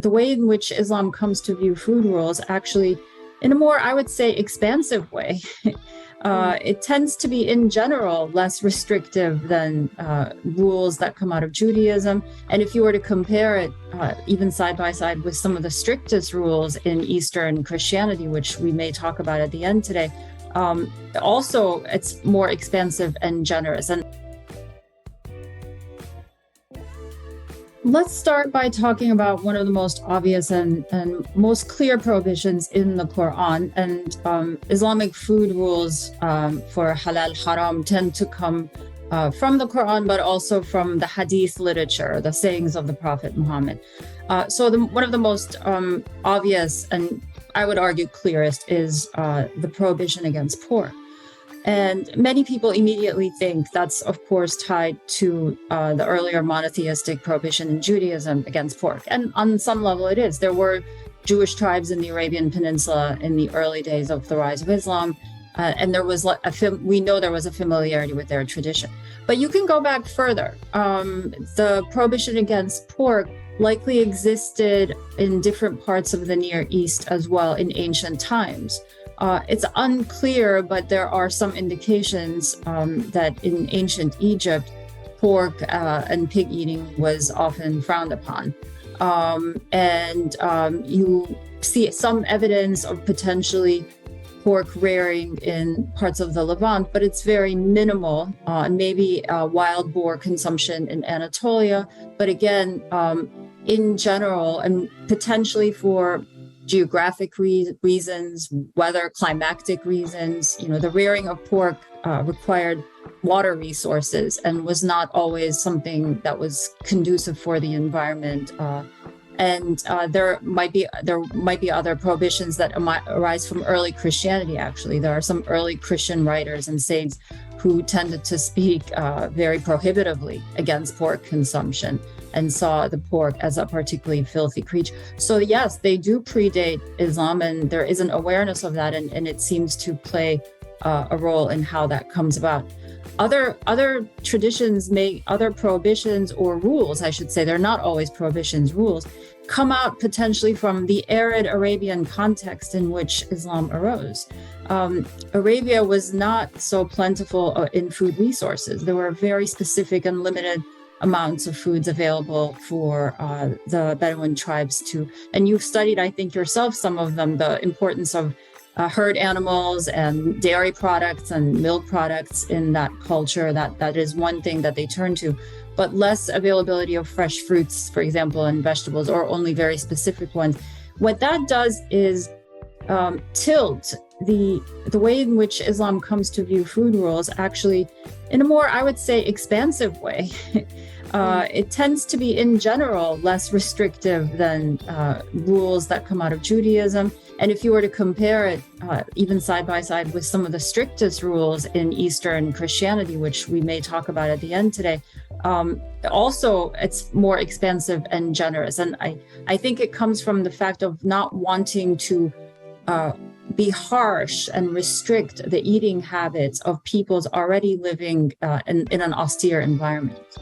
the way in which Islam comes to view food rules actually in a more, I would say, expansive way. It tends to be, in general, less restrictive than rules that come out of Judaism. And if you were to compare it, even side by side with some of the strictest rules in Eastern Christianity, which we may talk about at the end today, also it's more expansive and generous. And let's start by talking about one of the most obvious and most clear prohibitions in the Quran. And Islamic food rules for halal, haram tend to come from the Quran, but also from the hadith literature, the sayings of the Prophet Muhammad. So one of the most obvious, and I would argue clearest, is the prohibition against pork. And many people immediately think that's, of course, tied to the earlier monotheistic prohibition in Judaism against pork. And on some level it is. There were Jewish tribes in the Arabian Peninsula in the early days of the rise of Islam. And there was we know there was a familiarity with their tradition. But you can go back further. The prohibition against pork likely existed in different parts of the Near East as well in ancient times. It's unclear, but there are some indications that in ancient Egypt, pork and pig eating was often frowned upon. You see some evidence of potentially pork rearing in parts of the Levant, but it's very minimal, maybe wild boar consumption in Anatolia. But again, in general, and potentially for geographic reasons, weather, climactic reasons, the rearing of pork required water resources and was not always something that was conducive for the environment. There might be other prohibitions that arise from early Christianity. Actually, there are some early Christian writers and saints who tended to speak very prohibitively against pork consumption and saw the pork as a particularly filthy creature. So yes, they do predate Islam, and there is an awareness of that, and it seems to play a role in how that comes about. Other traditions other prohibitions or rules, I should say, they're not always prohibitions, rules, come out potentially from the arid Arabian context in which Islam arose. Arabia was not so plentiful in food resources. There were very specific and limited amounts of foods available for the Bedouin tribes and you've studied, I think yourself, some of them, the importance of herd animals and dairy products and milk products in that culture. That is one thing that they turn to, but less availability of fresh fruits, for example, and vegetables, or only very specific ones. What that does is tilt the way in which Islam comes to view food rules actually in a more, I would say, expansive way. It tends to be, in general, less restrictive than rules that come out of Judaism. And if you were to compare it, even side by side with some of the strictest rules in Eastern Christianity, which we may talk about at the end today, also it's more expansive and generous. And I think it comes from the fact of not wanting to be harsh and restrict the eating habits of peoples already living in an austere environment.